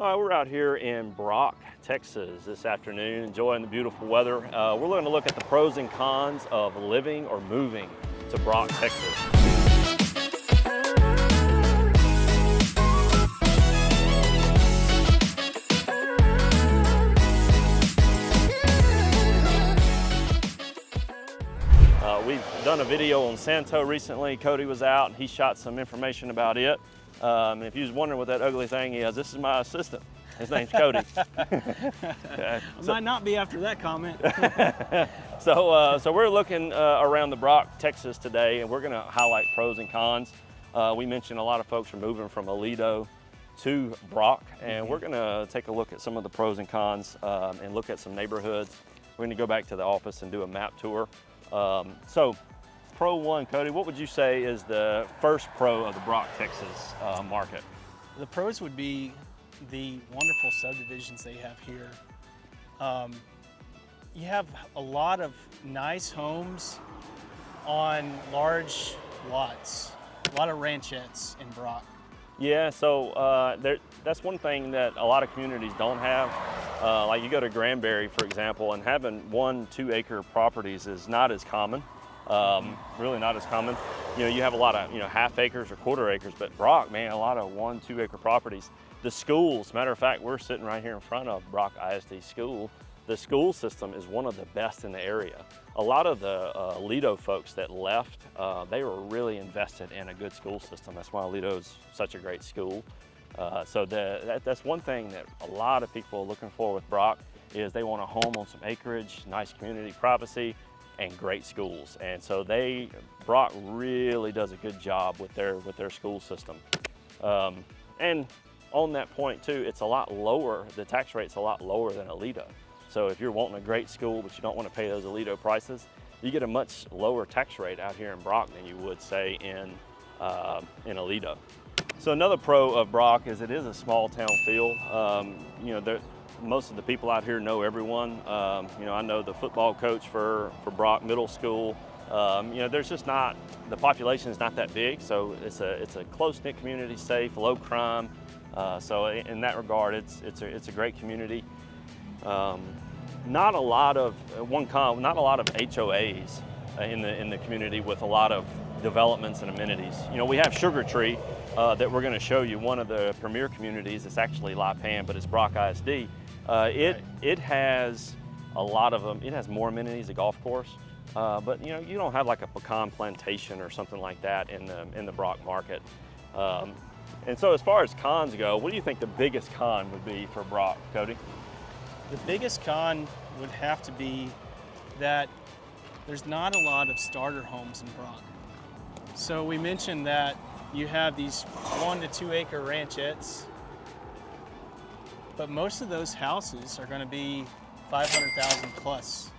All right, we're out here in Brock, Texas this afternoon, enjoying the beautiful weather. We're going to look at the pros and cons of living or moving to Brock, Texas. We've done a video on Santo recently. Cody was out and he shot some information about it. And if you was wondering what that ugly thing is, this is my assistant. His name's Cody. Might not be after that comment. So we're looking around the Brock, Texas today, and we're going to highlight pros and cons. We mentioned a lot of folks are moving from Aledo to Brock, and we're going to take a look at some of the pros and cons and look at some neighborhoods. We're going to go back to the office and do a map tour. So pro one, Cody, what would you say is the first pro of the Brock, Texas market? The pros would be the wonderful subdivisions they have here. You have a lot of nice homes on large lots, a lot of ranchettes in Brock. Yeah, so that's one thing that a lot of communities don't have. Like you go to Granbury, for example, and having 1-2 acre properties is not as common. Really not as common. You know, you have a lot of, half acres or quarter acres, but Brock, man, a lot of 1-2 acre properties. The schools, matter of fact, we're sitting right here in front of Brock ISD School. The school system is one of the best in the area. A lot of the Aledo folks that left, they were really invested in a good school system. That's why Aledo is such a great school. So that's one thing that a lot of people are looking for with Brock is they want a home on some acreage, nice community privacy, and great schools. And so Brock really does a good job with their school system. And on that point too, it's a lot lower, the tax rate's a lot lower than Aledo. So if you're wanting a great school, but you don't want to pay those Aledo prices, you get a much lower tax rate out here in Brock than you would say in Aledo. So another pro of Brock is it is a small town feel. Most of the people out here know everyone. I know the football coach for Brock Middle School. There's just not, the population is not that big, so it's a close-knit community, safe, low crime. So in that regard, it's a great community. Not a lot of HOAs in the community with a lot of developments and amenities. We have SugarTree that we're going to show you, one of the premier communities. It's actually La Pan, but it's Brock ISD. It has a lot of them. It has more amenities, a golf course, but you don't have like a pecan plantation or something like that in the Brock market. And so as far as cons go, what do you think the biggest con would be for Brock, Cody? The biggest con would have to be that there's not a lot of starter homes in Brock. So we mentioned that you have these 1 to 2 acre ranchettes, but most of those houses are going to be 500,000 plus.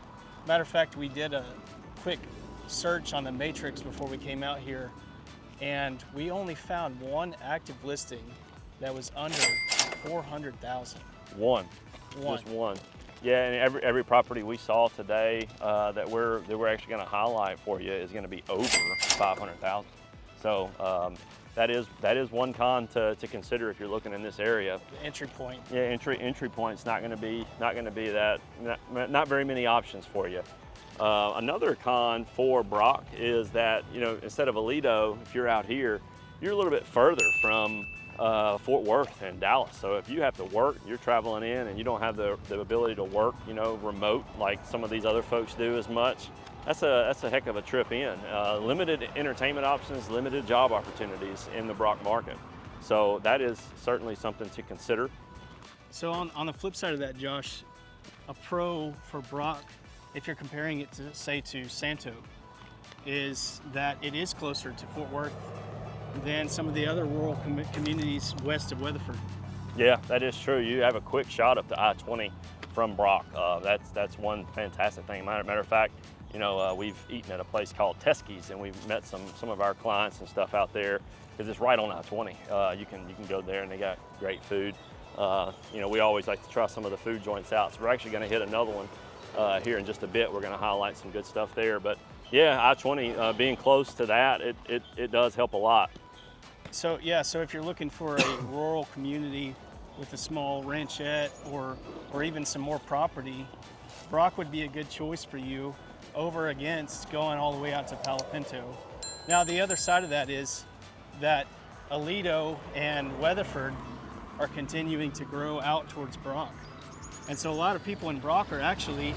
Matter of fact, we did a quick search on the matrix before we came out here, and we only found one active listing that was under 400,000. One. Just one. Yeah, and every property we saw today that we're actually going to highlight for you is going to be over 500,000. So that is one con to consider if you're looking in this area. The entry point. Yeah, entry point's not going to be that. Not very many options for you. Another con for Brock is that instead of Aledo, if you're out here, you're a little bit further from Fort Worth and Dallas. So if you have to work, you're traveling in and you don't have the ability to work, remote like some of these other folks do as much, that's a heck of a trip in. Limited entertainment options, limited job opportunities in the Brock market. So that is certainly something to consider. So on the flip side of that, Josh, a pro for Brock, if you're comparing it to, say, to Santo, is that it is closer to Fort Worth than some of the other rural communities west of Weatherford. Yeah, that is true. You have a quick shot up to I-20 from Brock. That's one fantastic thing. Matter of fact, we've eaten at a place called Teskey's, and we've met some of our clients and stuff out there because it's right on I-20. You can go there, and they got great food. We always like to try some of the food joints out. So we're actually going to hit another one here in just a bit. We're going to highlight some good stuff there. But yeah, I-20 being close to that, it does help a lot. So yeah, so if you're looking for a rural community with a small ranchette or even some more property, Brock would be a good choice for you over against going all the way out to Palo Pinto. Now the other side of that is that Aledo and Weatherford are continuing to grow out towards Brock. And so a lot of people in Brock are actually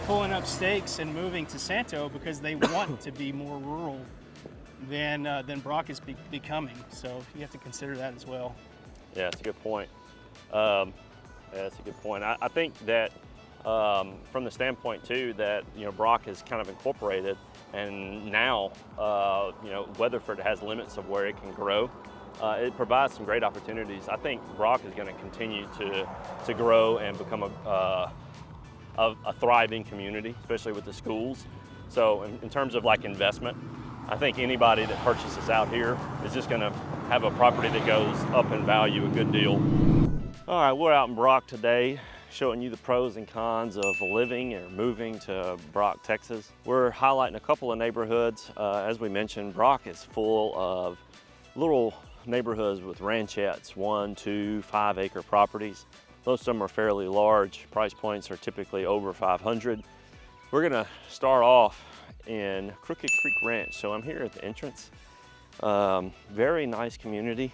pulling up stakes and moving to Santo because they want to be more rural than Brock is becoming. So you have to consider that as well. Yeah, that's a good point. Yeah, that's a good point. I think that from the standpoint too that Brock is kind of incorporated, and now Weatherford has limits of where it can grow. It provides some great opportunities. I think Brock is going to continue to grow and become a thriving community, especially with the schools. So in terms of like investment, I think anybody that purchases out here is just going to have a property that goes up in value a good deal. All right, we're out in Brock today, showing you the pros and cons of living or moving to Brock, Texas. We're highlighting a couple of neighborhoods. As we mentioned, Brock is full of little neighborhoods with ranchettes, 1, 2, 5 acre properties. Most of them are fairly large. Price points are typically over 500. We're gonna start off in Crooked Creek Ranch. So I'm here at the entrance. Very nice community.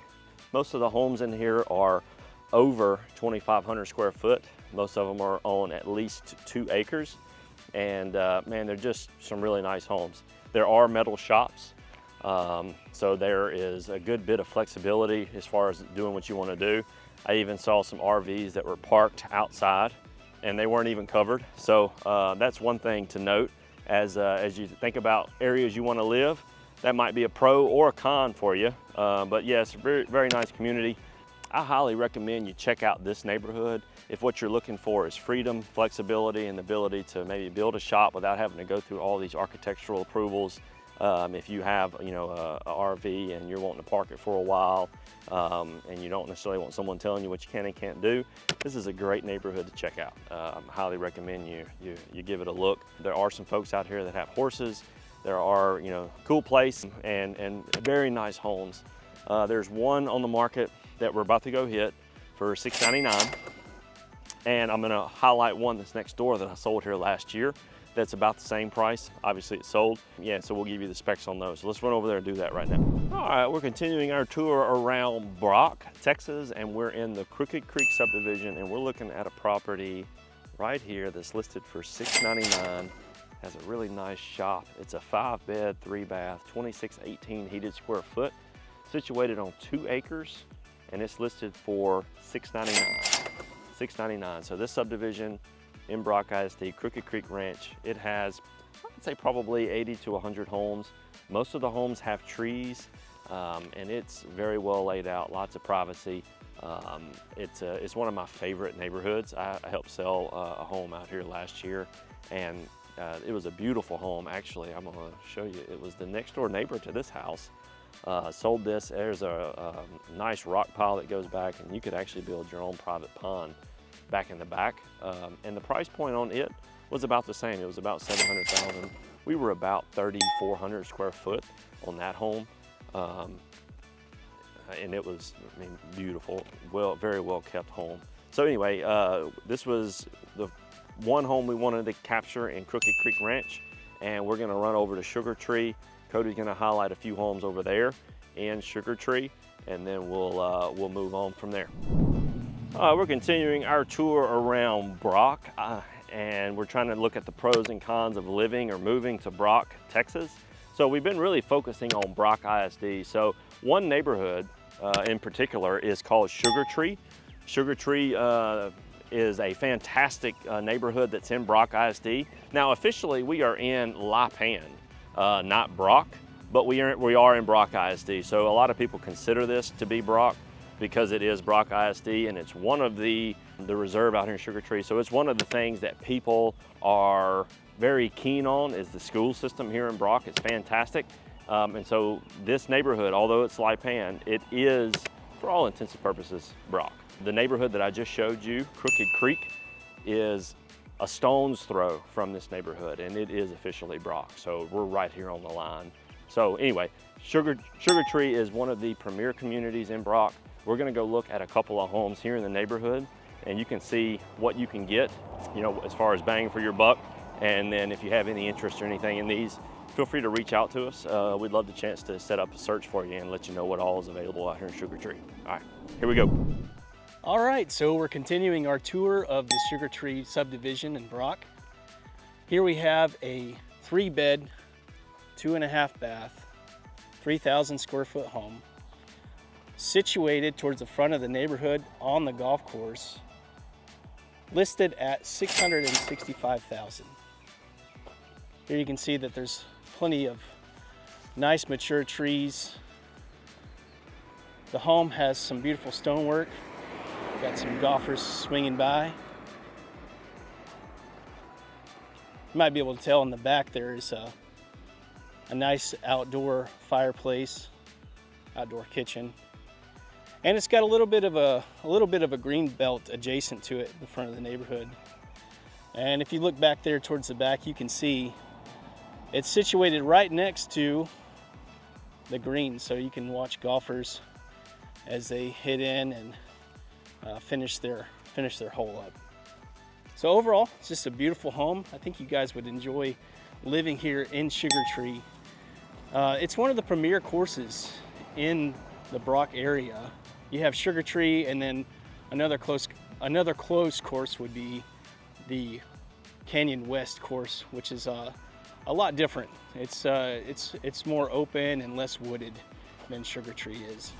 Most of the homes in here are over 2,500 square foot. Most of them are on at least 2 acres. And man, they're just some really nice homes. There are metal shops. So there is a good bit of flexibility as far as doing what you want to do. I even saw some RVs that were parked outside and they weren't even covered. So that's one thing to note as you think about areas you want to live. That might be a pro or a con for you. But yes, very, very nice community. I highly recommend you check out this neighborhood if what you're looking for is freedom, flexibility, and the ability to maybe build a shop without having to go through all these architectural approvals. If you have, a RV and you're wanting to park it for a while, and you don't necessarily want someone telling you what you can and can't do, this is a great neighborhood to check out. I highly recommend you give it a look. There are some folks out here that have horses. There are, cool place and very nice homes. There's one on the market that we're about to go hit for $699, and I'm gonna highlight one that's next door that I sold here last year. That's about the same price. Obviously it's sold. Yeah, so we'll give you the specs on those. So let's run over there and do that right now. All right, we're continuing our tour around Brock, Texas, and we're in the Crooked Creek subdivision, and we're looking at a property right here that's listed for $699. Has a really nice shop. It's a 5-bed, 3-bath, 2618 heated square foot, situated on 2 acres, and it's listed for $699. $699. So this subdivision in Brock ISD, Crooked Creek Ranch, it has, I'd say, probably 80 to 100 homes. Most of the homes have trees, and it's very well laid out, lots of privacy. It's one of my favorite neighborhoods. I helped sell a home out here last year, and it was a beautiful home. Actually, I'm gonna show you. It was the next door neighbor to this house. Sold this. There's a nice rock pile that goes back, and you could actually build your own private pond back in the back. And the price point on it was about the same. It was about $700,000. We were about 3,400 square foot on that home. And it was, beautiful, very well kept home. So anyway, this was the one home we wanted to capture in Crooked Creek Ranch, and we're gonna run over to SugarTree. Cody's gonna highlight a few homes over there in SugarTree, and then we'll move on from there. We're continuing our tour around Brock, and we're trying to look at the pros and cons of living or moving to Brock, Texas. So we've been really focusing on Brock ISD. So one neighborhood in particular is called SugarTree. SugarTree is a fantastic neighborhood that's in Brock ISD. Now officially we are in La Pan, not Brock, but we are in Brock ISD. So a lot of people consider this to be Brock because it is Brock ISD, and it's one of the reserve out here in SugarTree. So it's one of the things that people are very keen on is the school system here in Brock. It's fantastic. And so this neighborhood, although it's Lipan, it is, for all intents and purposes, Brock. The neighborhood that I just showed you, Crooked Creek, is a stone's throw from this neighborhood, and it is officially Brock. So we're right here on the line. So anyway, SugarTree is one of the premier communities in Brock. we're gonna go look at a couple of homes here in the neighborhood, and you can see what you can get, you know, as far as bang for your buck. And then if you have any interest or anything in these, feel free to reach out to us. We'd love the chance to set up a search for you and let you know what all is available out here in SugarTree. All right, here we go. All right, so we're continuing our tour of the SugarTree subdivision in Brock. Here we have a 3-bed, 2.5 bath, 3,000 square foot home, situated towards the front of the neighborhood on the golf course, listed at $665,000. Here you can see that there's plenty of nice mature trees. The home has some beautiful stonework. Got some golfers swinging by. You might be able to tell in the back there is a nice outdoor fireplace, outdoor kitchen. And it's got a little bit of a green belt adjacent to it in the front of the neighborhood. And if you look back there towards the back, you can see it's situated right next to the green, so you can watch golfers as they hit in and finish their hole up. So overall, it's just a beautiful home. I think you guys would enjoy living here in SugarTree. It's one of the premier courses in the Brock area. You have SugarTree, and then another close course would be the Canyon West course, which is a lot different. It's more open and less wooded than SugarTree is.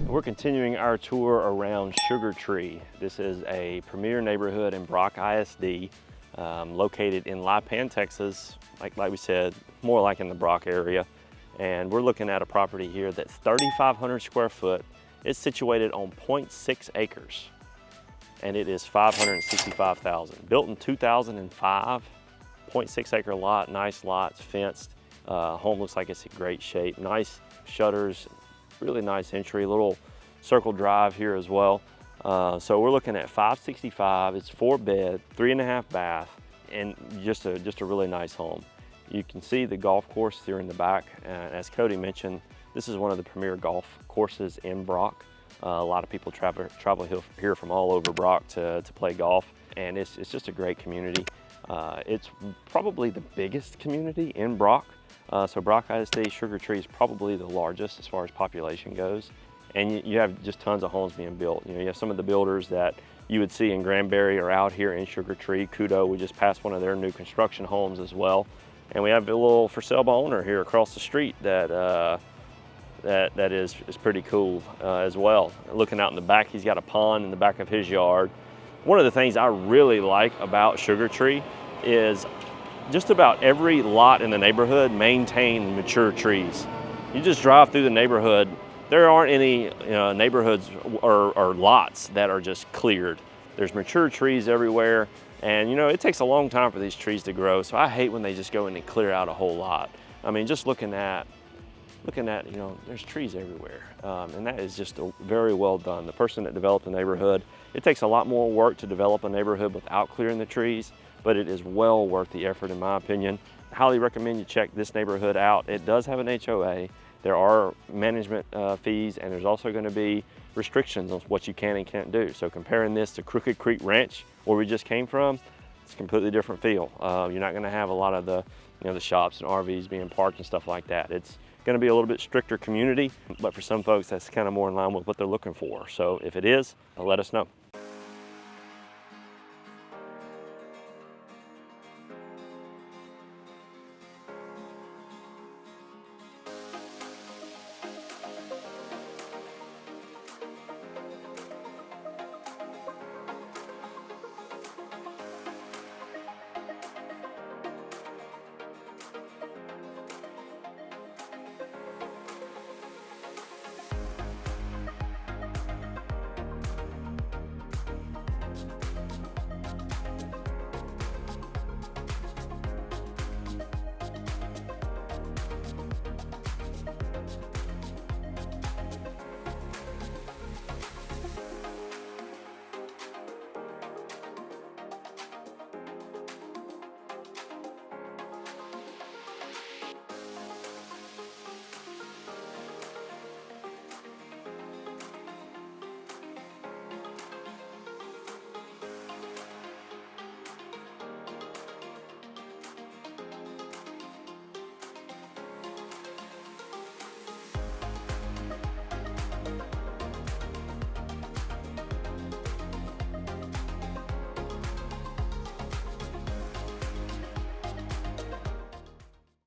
We're continuing our tour around SugarTree. This is a premier neighborhood in Brock ISD, located in Lipan, Texas, like we said, more like in the Brock area. And we're looking at a property here that's 3,500 square foot. It's situated on 0.6 acres, and it is $565,000. Built in 2005, 0.6 acre lot, nice lots, fenced. Home looks like it's in great shape. Nice shutters, really nice entry, little circle drive here as well. So we're looking at 565. It's 4-bed, 3.5 bath, and just a really nice home. You can see the golf course here in the back. As Cody mentioned, this is one of the premier golf courses in Brock. A lot of people travel here from all over Brock to play golf, and it's just a great community. It's probably the biggest community in Brock. So Brock ISD, SugarTree is probably the largest as far as population goes. And you have just tons of homes being built. You know, you have some of the builders that you would see in Granbury are out here in SugarTree. Kudo, we just passed one of their new construction homes as well. And we have a little for sale by owner here across the street that is pretty cool as well. Looking out in the back, he's got a pond in the back of his yard. One of the things I really like about SugarTree is just about every lot in the neighborhood maintain mature trees. You just drive through the neighborhood, there aren't any neighborhoods or lots that are just cleared. There's mature trees everywhere, and it takes a long time for these trees to grow, so I hate when they just go in and clear out a whole lot. I mean, just looking at there's trees everywhere, and that is just very well done. The person that developed the neighborhood, it takes a lot more work to develop a neighborhood without clearing the trees, but it is well worth the effort in my opinion. I highly recommend you check this neighborhood out. It does have an HOA. There are management fees, and there's also going to be restrictions on what you can and can't do. So comparing this to Crooked Creek Ranch, where we just came from, it's a completely different feel. You're not going to have a lot of the shops and RVs being parked and stuff like that. It's going to be a little bit stricter community, but for some folks that's kind of more in line with what they're looking for. So if it is, let us know.